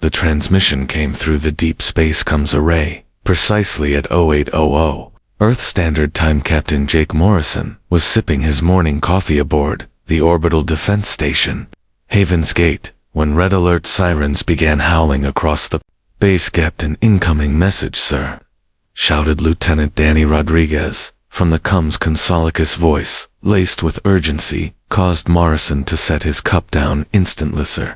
The transmission came through the Deep Space Comms array, precisely at 0800. Earth Standard Time. Captain Jake Morrison was sipping his morning coffee aboard the Orbital Defense Station, Haven's Gate, when red alert sirens began howling across the base. "Captain, incoming message, sir," shouted Lieutenant Danny Rodriguez from the comms. Consolicus voice, laced with urgency, caused Morrison to set his cup down instantly. "Sir,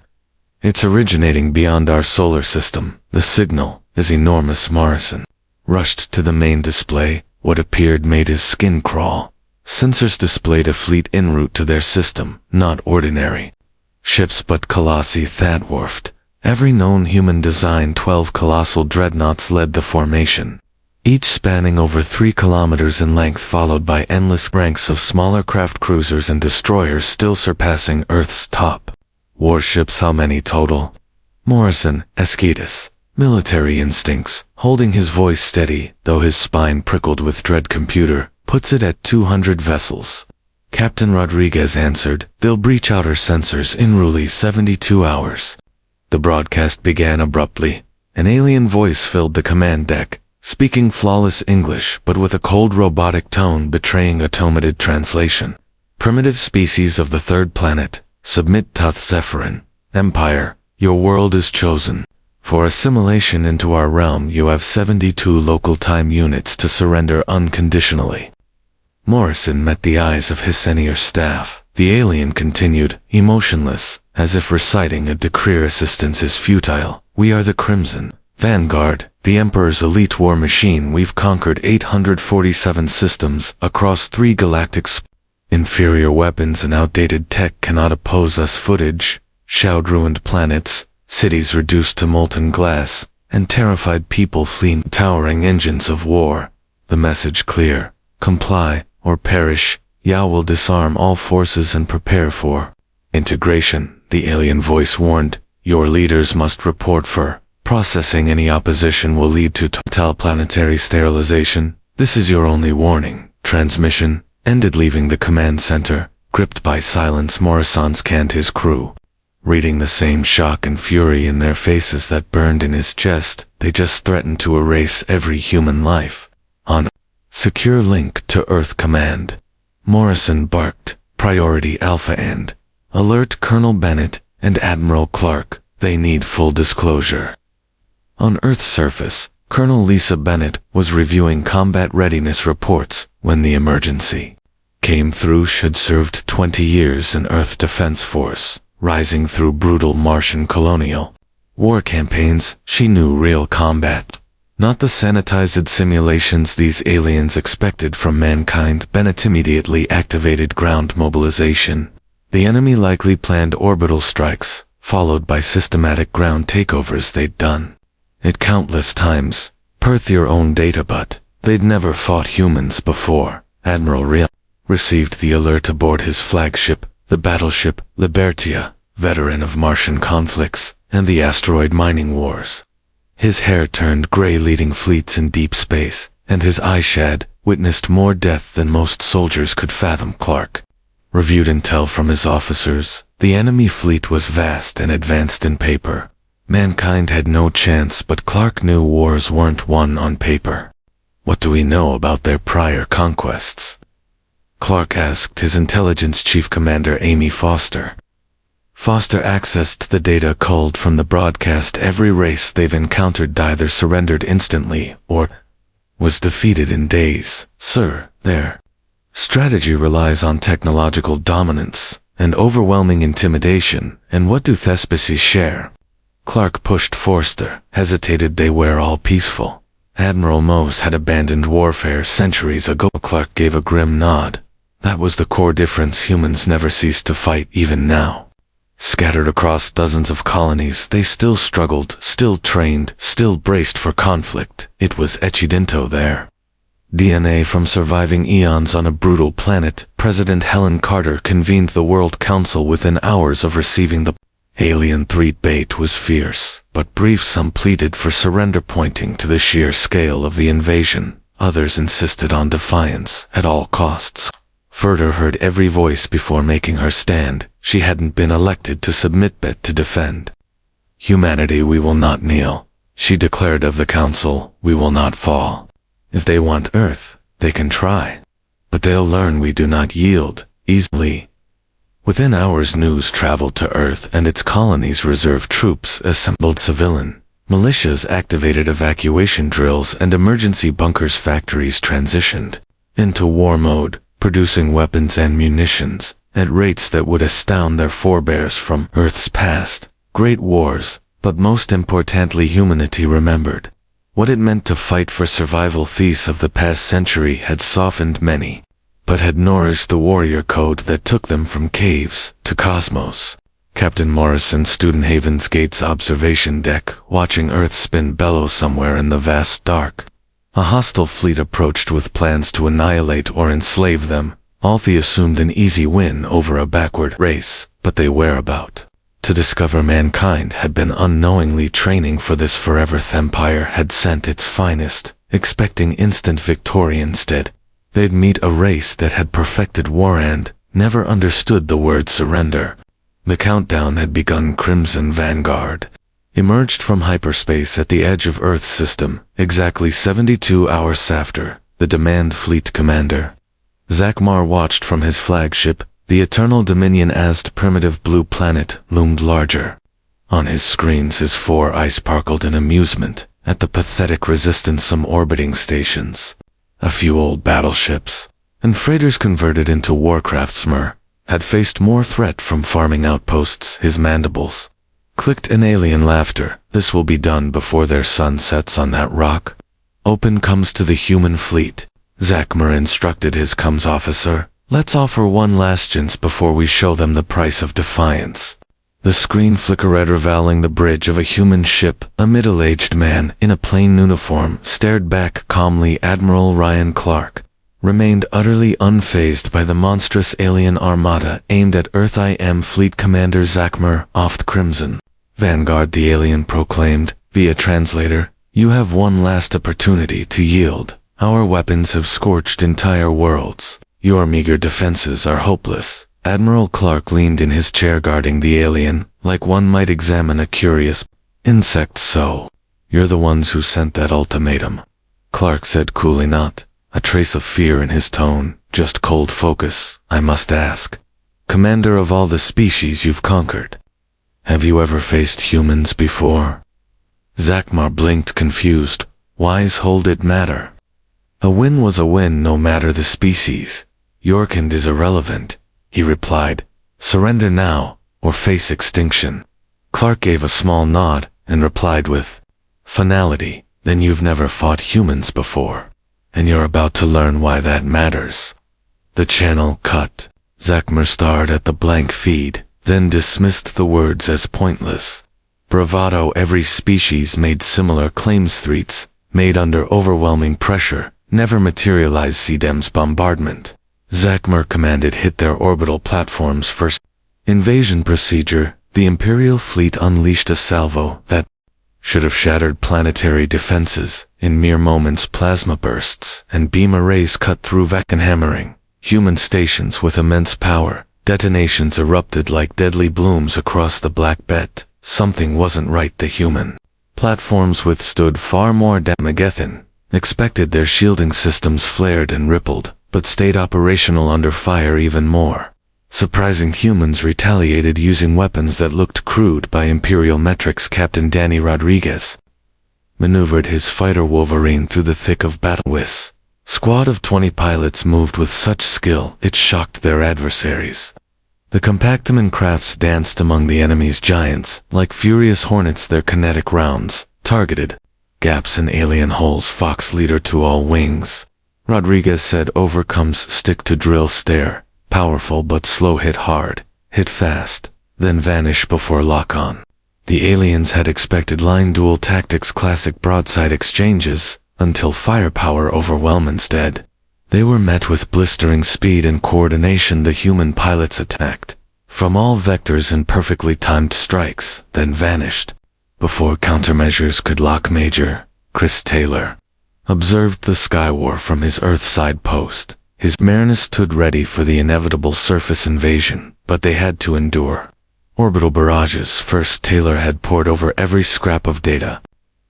it's originating beyond our solar system. The signal is enormous." Morrison rushed to the main display. What appeared made his skin crawl. Sensors displayed a fleet en route to their system, not ordinary ships but colossi that-dwarfed every known human design. 12 colossal dreadnoughts led the formation, each spanning over 3 kilometers in length, followed by endless ranks of smaller craft cruisers and destroyers, still surpassing Earth's top warships. "How many total?" Morrison, Esquitas, military instincts, holding his voice steady, though his spine prickled with dread. "Computer puts it at 200 vessels." Captain Rodriguez answered, "They'll breach outer sensors in roughly 72 hours. The broadcast began abruptly. An alien voice filled the command deck, speaking flawless English but with a cold robotic tone betraying automated translation. "Primitive species of the third planet, submit. Toth Zephyrin Empire, your world is chosen. For assimilation into our realm you have 72 local time units to surrender unconditionally." Morrison met the eyes of his senior staff. The alien continued, emotionless, as if reciting a decree. "Resistance is futile. We are the Crimson Vanguard, the Emperor's elite war machine. We've conquered 847 systems across 3 galactics. Inferior weapons and outdated tech cannot oppose us." Footage showed ruined planets, cities reduced to molten glass, and terrified people fleeing towering engines of war. The message clear: comply or perish. Yao will disarm all forces and prepare for integration. The alien voice warned, "Your leaders must report for processing. Any opposition will lead to total planetary sterilization. This is your only warning." Transmission ended. Leaving the command center, gripped by silence, Morrison scanned his crew, reading the same shock and fury in their faces that burned in his chest. They just threatened to erase every human life on secure link to Earth Command. Morrison barked, "Priority Alpha and alert Colonel Bennett and Admiral Clark. They need full disclosure." On Earth's surface, Colonel Lisa Bennett was reviewing combat readiness reports when the emergency came through. She had served 20 years in Earth Defense Force, rising through brutal Martian colonial war campaigns. She knew real combat, not the sanitized simulations these aliens expected from mankind. Bennett immediately activated ground mobilization. The enemy likely planned orbital strikes, followed by systematic ground takeovers. They'd done it countless times, per their own data, but they'd never fought humans before. Admiral Real received the alert aboard his flagship, the battleship Libertia, veteran of Martian conflicts and the asteroid mining wars. His hair turned gray, leading fleets in deep space, and his eyeshad witnessed more death than most soldiers could fathom. Clark reviewed intel from his officers. The enemy fleet was vast and advanced in paper. Mankind had no chance, but Clark knew wars weren't won on paper. "What do we know about their prior conquests?" Clark asked his intelligence chief commander, Amy Foster. Foster accessed the data culled from the broadcast. "Every race they've encountered either surrendered instantly or was defeated in days, sir. Their strategy relies on technological dominance and overwhelming intimidation." "And what do Thespecies share?" Clark pushed Forster, hesitated. "They were all peaceful. Admiral Mose had abandoned warfare centuries ago." Clark gave a grim nod. "That was the core difference. Humans never ceased to fight. Even now, scattered across dozens of colonies, they still struggled, still trained, still braced for conflict. It was etched into their DNA from surviving eons on a brutal planet." President Helen Carter convened the World Council within hours of receiving the alien threat. Bait was fierce, but brief. Some pleaded for surrender, pointing to the sheer scale of the invasion. Others insisted on defiance at all costs. Further heard every voice before making her stand. She hadn't been elected to submit but to defend Humanity, we will not kneel. She declared of the council, we will not fall. If they want Earth, they can try. But they'll learn we do not yield easily. Within hours news traveled to Earth and its colonies. Reserve troops assembled, civilian militias activated, evacuation drills and emergency bunkers. Factories transitioned into war mode, producing weapons and munitions at rates that would astound their forebears from Earth's past great wars. But most importantly, humanity remembered what it meant to fight for survival. Thieves of the past century had softened many, but had nourished the warrior code that took them from caves to cosmos. Captain Morrison stood in Haven's Gate's observation deck, watching Earth spin bellow somewhere in the vast dark. A hostile fleet approached with plans to annihilate or enslave them. Althea assumed an easy win over a backward race, but they were about to discover mankind had been unknowingly training for this forever. Empire had sent its finest, expecting instant victory. Instead, they'd meet a race that had perfected war and never understood the word surrender. The countdown had begun. Crimson Vanguard emerged from hyperspace at the edge of Earth's system, exactly 72 hours after the demand fleet commander Zakmar watched from his flagship. The Eternal Dominion as primitive blue planet loomed larger. On his screens his four eyes sparkled in amusement at the pathetic resistance. Some orbiting stations, a few old battleships, and freighters converted into warcraftsmen had faced more threat from farming outposts. His mandibles clicked in alien laughter. This will be done before their sun sets on that rock. Open comes to the human fleet. Zakmar instructed his comms officer. Let's offer one last chance before we show them the price of defiance. The screen flickered, revealing the bridge of a human ship. A middle-aged man in a plain uniform stared back calmly. Admiral Ryan Clark remained utterly unfazed by the monstrous alien armada aimed at Earth. I am Fleet Commander Zakmar, off Crimson Vanguard, the alien proclaimed via translator. You have one last opportunity to yield. Our weapons have scorched entire worlds. Your meager defenses are hopeless. Admiral Clark leaned in his chair, guarding the alien, like one might examine a curious insect. So, you're the ones who sent that ultimatum? Clark said coolly, not a trace of fear in his tone, just cold focus. I must ask, commander of all the species you've conquered, have you ever faced humans before? Zakmar blinked, confused. Why's hold it matter? A win was a win, no matter the species. Your kind is irrelevant, he replied. Surrender now, or face extinction. Clark gave a small nod, and replied with finality, then you've never fought humans before, and you're about to learn why that matters. The channel cut. Zakmar stared at the blank feed, then dismissed the words as pointless. Bravado. Every species made similar claims. Threats, made under overwhelming pressure, never materialized. CDEM's bombardment, Zakmar commanded, hit their orbital platforms first. Invasion procedure. The Imperial fleet unleashed a salvo that should have shattered planetary defenses. In mere moments, plasma bursts and beam arrays cut through vacuum, hammering human stations with immense power. Detonations erupted like deadly blooms across the black bet. Something wasn't right. The human platforms withstood far more damage than expected. Their shielding systems flared and rippled, but stayed operational under fire. Even more surprising, humans retaliated using weapons that looked crude by Imperial metrics. Captain Danny Rodriguez maneuvered his fighter Wolverine through the thick of battle. His squad of 20 pilots moved with such skill it shocked their adversaries. The compactman crafts danced among the enemy's giants like furious hornets. Their kinetic rounds targeted gaps in alien hulls. Fox leader to all wings, Rodriguez said. Overcomes stick to drill stare. Powerful but slow. Hit hard, hit fast, then vanish before lock-on. The aliens had expected line duel tactics, classic broadside exchanges, until firepower overwhelmed. Instead, they were met with blistering speed and coordination. The human pilots attacked from all vectors in perfectly timed strikes, then vanished before countermeasures could lock. Major Chris Taylor observed the sky war from his Earthside post. His mariners stood ready for the inevitable surface invasion, but they had to endure Orbital barrages. First, Taylor had pored over every scrap of data.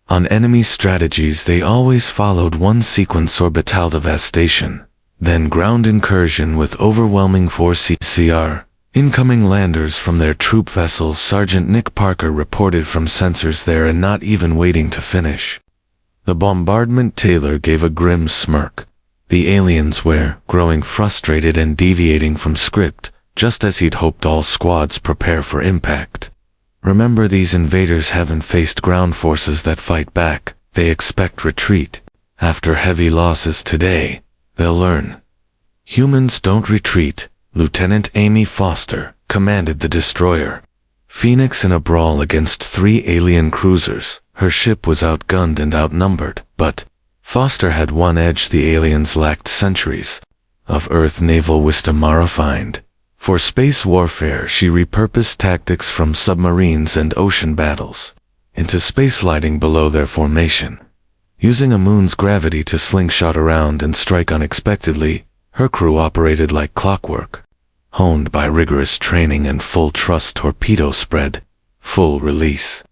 On enemy strategies, they always followed one sequence: orbital devastation, then ground incursion with overwhelming force. CR. Incoming landers from their troop vessels. Sergeant Nick Parker reported from sensors there, and not even waiting to finish the bombardment, Taylor gave a grim smirk. The aliens were growing frustrated and deviating from script, just as he'd hoped. All squads prepare for impact. Remember, these invaders haven't faced ground forces that fight back. They expect retreat. After heavy losses today, they'll learn. Humans don't retreat. Lieutenant Amy Foster commanded the destroyer Phoenix in a brawl against 3 alien cruisers. Her ship was outgunned and outnumbered, but Foster had one edge the aliens lacked: centuries of Earth naval wisdom refined. For space warfare, she repurposed tactics from submarines and ocean battles into space-sliding below their formation. Using a moon's gravity to slingshot around and strike unexpectedly, her crew operated like clockwork. Honed by rigorous training and full trust, torpedo spread, full release.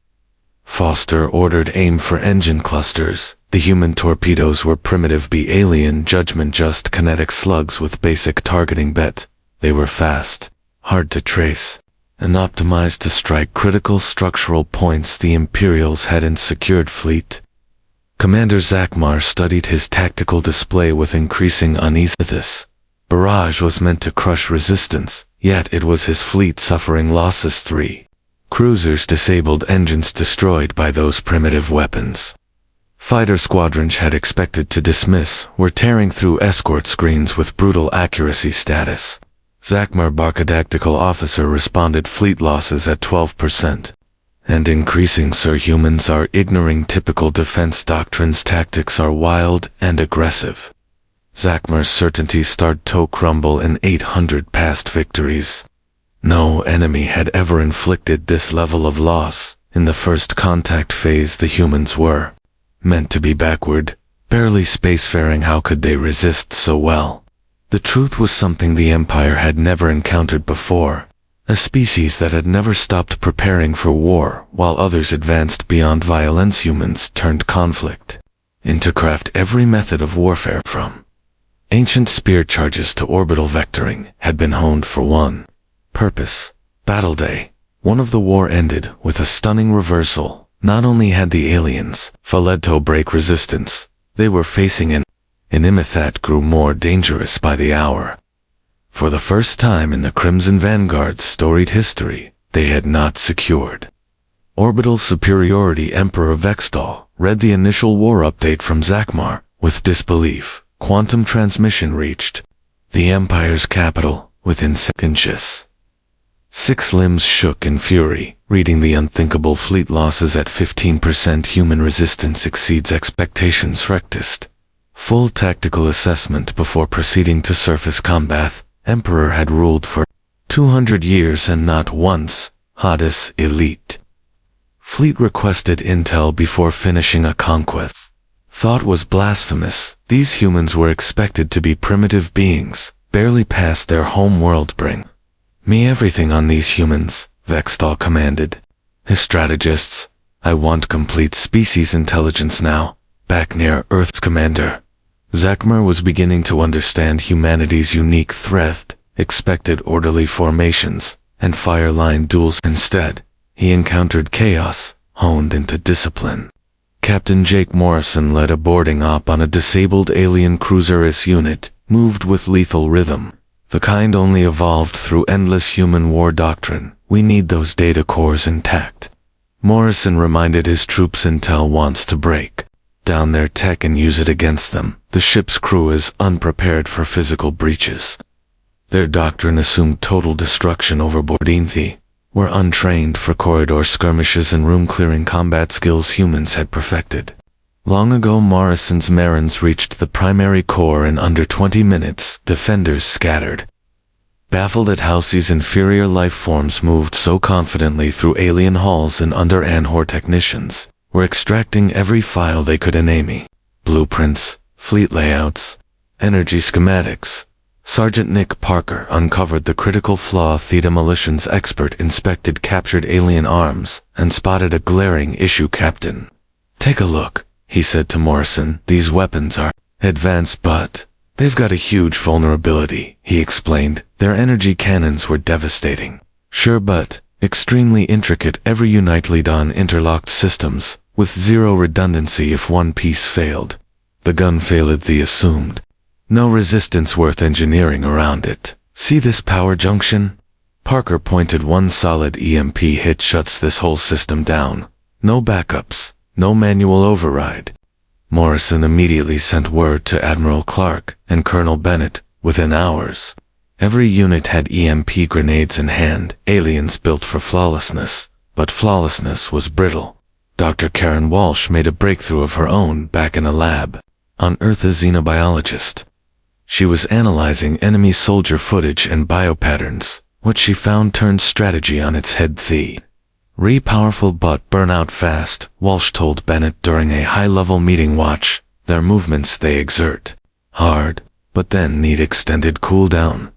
Foster ordered aim for engine clusters. The human torpedoes were primitive B alien judgment, just kinetic slugs with basic targeting bet. They were fast, hard to trace, and optimized to strike critical structural points the Imperials hadn't secured. Fleet Commander Zakmar studied his tactical display with increasing unease. This barrage was meant to crush resistance, yet it was his fleet suffering losses: 3 cruisers disabled, engines destroyed by those primitive weapons. Fighter squadrons had expected to dismiss were tearing through escort screens with brutal accuracy. Status: Zakmar Barkadactyl officer responded: fleet losses at 12%. And increasing, sir. Humans are ignoring typical defense doctrines. Tactics are wild and aggressive. Zakmar's certainty started to crumble in 800 past victories. No enemy had ever inflicted this level of loss. In the first contact phase, the humans were meant to be backward, barely spacefaring. How could they resist so well? The truth was something the Empire had never encountered before. A species that had never stopped preparing for war, while others advanced beyond violence. Humans turned conflict into craft. Every method of warfare, from ancient spear charges to orbital vectoring, had been honed for one purpose: battle day. One of the war ended with a stunning reversal. Not only had the aliens failed to break resistance, they were facing an enemy that grew more dangerous by the hour. For the first time in the Crimson Vanguard's storied history, they had not secured orbital superiority. Emperor Vextol read the initial war update from Zakmar with disbelief. Quantum transmission reached the Empire's capital within seconds. 6 limbs shook in fury, reading the unthinkable fleet losses at 15%. Human resistance exceeds expectations. Rectist full tactical assessment before proceeding to surface combat. Emperor had ruled for 200 years and not once. Hadis elite fleet requested intel before finishing a conquest. Thought was blasphemous. These humans were expected to be primitive beings, barely past their home world. Bring me everything on these humans, Vextol commanded his strategists. I want complete species intelligence now, back near Earth's commander. Zakmar was beginning to understand humanity's unique threat. Expected orderly formations and fire line duels. Instead, he encountered chaos, honed into discipline. Captain Jake Morrison led a boarding op on a disabled alien cruiser. His unit moved with lethal rhythm, the kind only evolved through endless human war doctrine. We need those data cores intact. Morrison reminded his troops intel wants to break down their tech and use it against them. The ship's crew is unprepared for physical breaches. Their doctrine assumed total destruction overboard. They were untrained for corridor skirmishes and room-clearing combat skills humans had perfected. Long ago, Morrison's Marines reached the primary core in under 20 minutes. Defenders scattered, baffled at how these inferior life forms moved so confidently through alien halls and under Anhor. Technicians were extracting every file they could. Enemy blueprints, fleet layouts, energy schematics, Sergeant Nick Parker uncovered the critical flaw. The demolitions expert inspected captured alien arms and spotted a glaring issue. Captain, take a look, he said to Morrison. These weapons are advanced, but they've got a huge vulnerability, he explained. Their energy cannons were devastating. Sure, but extremely intricate. Every unit lead on interlocked systems, with zero redundancy if one piece failed. The gun failed, they assumed. No resistance worth engineering around it. See this power junction? Parker pointed. One solid EMP hit shuts this whole system down. No backups, no manual override. Morrison immediately sent word to Admiral Clark and Colonel Bennett. Within hours, every unit had EMP grenades in hand. Aliens built for flawlessness, but flawlessness was brittle. Dr. Karen Walsh made a breakthrough of her own back in a lab on Earth, a xenobiologist. She was analyzing enemy soldier footage and biopatterns. What she found turned strategy on its head. Powerful but burn out fast, Walsh told Bennett during a high-level meeting. Watch their movements. They exert hard, but then need extended cooldown.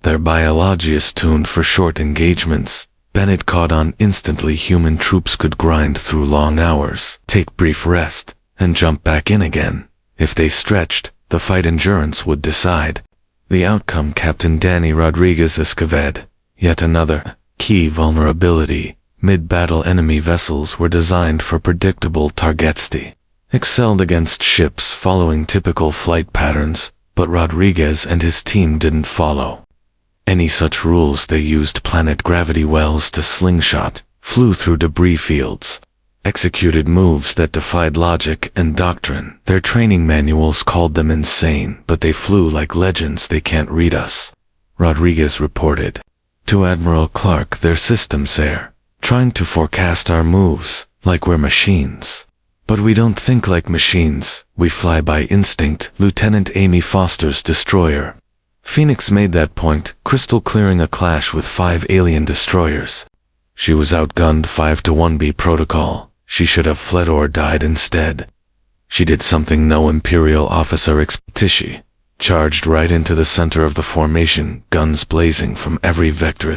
Their biology is tuned for short engagements. Bennett caught on instantly. Human troops could grind through long hours, take brief rest, and jump back in again. If they stretched, the fight endurance would decide the outcome. Captain Danny Rodriguez Escovedo. Yet another key vulnerability. Mid-battle enemy vessels were designed for predictable targets. They excelled against ships following typical flight patterns, but Rodriguez and his team didn't follow any such rules. They used planet gravity wells to slingshot, flew through debris fields, executed moves that defied logic and doctrine. Their training manuals called them insane, but they flew like legends. They can't read us, Rodriguez reported to Admiral Clark. Their systems are trying to forecast our moves, like we're machines. But we don't think like machines, we fly by instinct. Lieutenant Amy Foster's destroyer Phoenix made that point, crystal clearing a clash with 5 alien destroyers. She was outgunned 5-1 protocol. She should have fled or died instead. She did something no Imperial officer expected. She charged right into the center of the formation, guns blazing from every vector.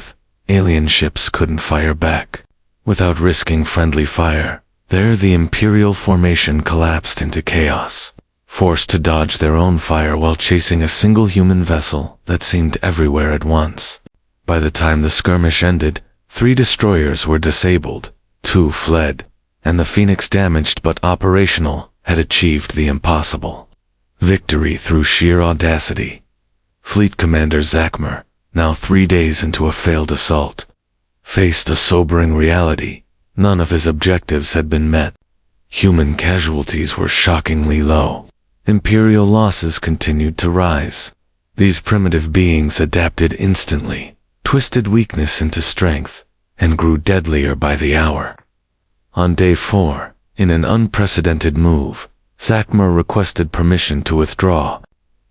Alien ships couldn't fire back without risking friendly fire. There the Imperial formation collapsed into chaos, forced to dodge their own fire while chasing a single human vessel that seemed everywhere at once. By the time the skirmish ended, 3 destroyers were disabled, 2 fled, and the Phoenix, damaged but operational, had achieved the impossible. Victory through sheer audacity. Fleet Commander Zachmer, now 3 days into a failed assault, faced a sobering reality. None of his objectives had been met. Human casualties were shockingly low. Imperial losses continued to rise. These primitive beings adapted instantly, twisted weakness into strength, and grew deadlier by the hour. On day 4, in an unprecedented move, Zachmer requested permission to withdraw.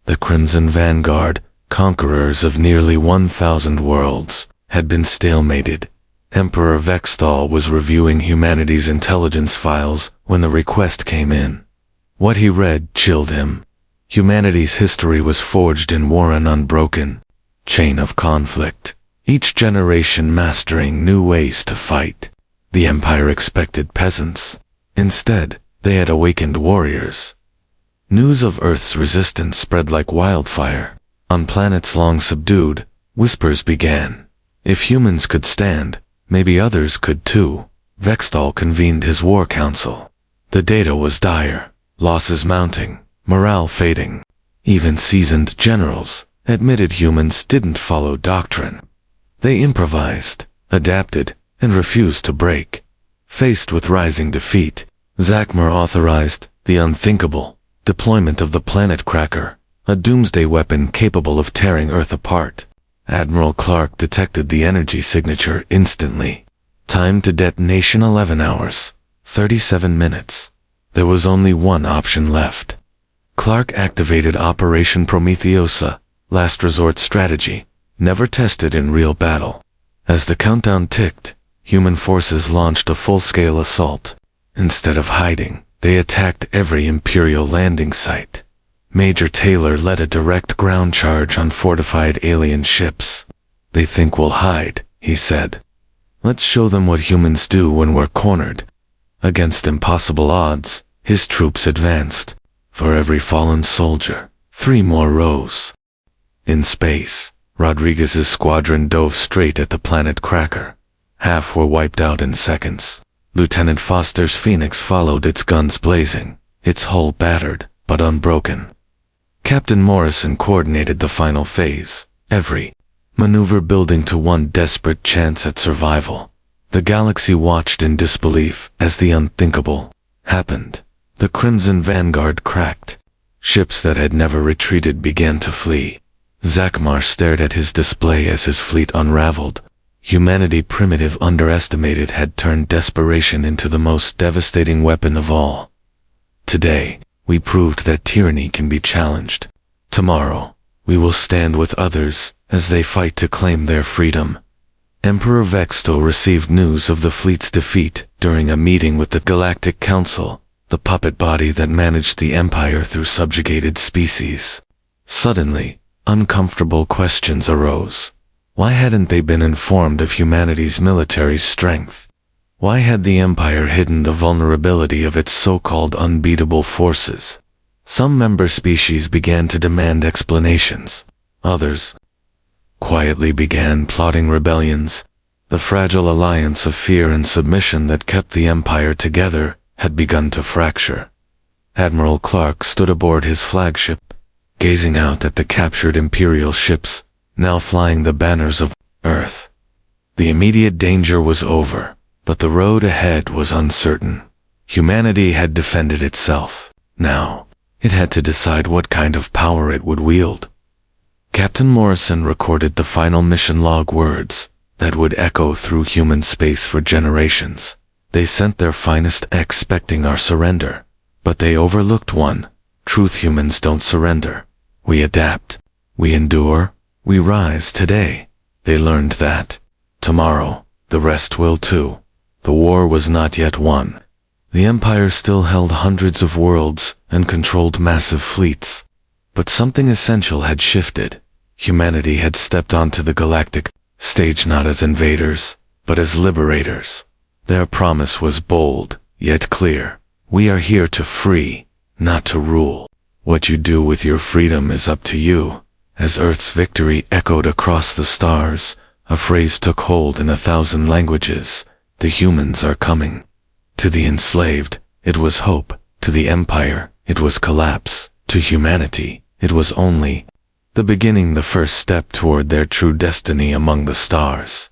The Crimson Vanguard, conquerors of nearly 1,000 worlds, had been stalemated. Emperor Vextal was reviewing humanity's intelligence files when the request came in. What he read chilled him. Humanity's history was forged in war, an unbroken chain of conflict, each generation mastering new ways to fight. The Empire expected peasants. Instead, they had awakened warriors. News of Earth's resistance spread like wildfire. On planets long subdued, whispers began. If humans could stand, maybe others could too. Vextal convened his war council. The data was dire, losses mounting, morale fading. Even seasoned generals admitted humans didn't follow doctrine. They improvised, adapted, and refused to break. Faced with rising defeat, Zachmer authorized the unthinkable deployment of the Planet Cracker, a doomsday weapon capable of tearing Earth apart. Admiral Clark detected the energy signature instantly. Time to detonation 11 hours, 37 minutes. There was only one option left. Clark activated Operation Prometheosa, last resort strategy, never tested in real battle. As the countdown ticked, human forces launched a full-scale assault. Instead of hiding, they attacked every Imperial landing site. Major Taylor led a direct ground charge on fortified alien ships. "They think we'll hide," he said. "Let's show them what humans do when we're cornered." Against impossible odds, his troops advanced. For every fallen soldier, 3 more rose. In space, Rodriguez's squadron dove straight at the planet Cracker. Half were wiped out in seconds. Lieutenant Foster's Phoenix followed, its guns blazing, its hull battered, but unbroken. Captain Morrison coordinated the final phase, every maneuver building to one desperate chance at survival. The Galaxy watched in disbelief as the unthinkable happened. The Crimson Vanguard cracked. Ships that had never retreated began to flee. Zakmar stared at his display as his fleet unraveled. Humanity, primitive, underestimated, had turned desperation into the most devastating weapon of all. Today, we proved that tyranny can be challenged. Tomorrow, we will stand with others as they fight to claim their freedom. Emperor Vexto received news of the fleet's defeat during a meeting with the Galactic Council, the puppet body that managed the Empire through subjugated species. Suddenly, uncomfortable questions arose. Why hadn't they been informed of humanity's military strength? Why had the Empire hidden the vulnerability of its so-called unbeatable forces? Some member species began to demand explanations. Others quietly began plotting rebellions. The fragile alliance of fear and submission that kept the Empire together had begun to fracture. Admiral Clark stood aboard his flagship, gazing out at the captured Imperial ships, now flying the banners of Earth. The immediate danger was over, but the road ahead was uncertain. Humanity had defended itself. Now, it had to decide what kind of power it would wield. Captain Morrison recorded the final mission log words that would echo through human space for generations. They sent their finest, expecting our surrender. But they overlooked one truth: humans don't surrender. We adapt. We endure. We rise today. They learned that. Tomorrow, the rest will too. The war was not yet won. The Empire still held hundreds of worlds and controlled massive fleets. But something essential had shifted. Humanity had stepped onto the galactic stage not as invaders, but as liberators. Their promise was bold, yet clear. We are here to free, not to rule. What you do with your freedom is up to you. As Earth's victory echoed across the stars, a phrase took hold in 1,000 languages. The humans are coming. To the enslaved, it was hope. To the Empire, it was collapse. To humanity, it was only the beginning, the first step toward their true destiny among the stars.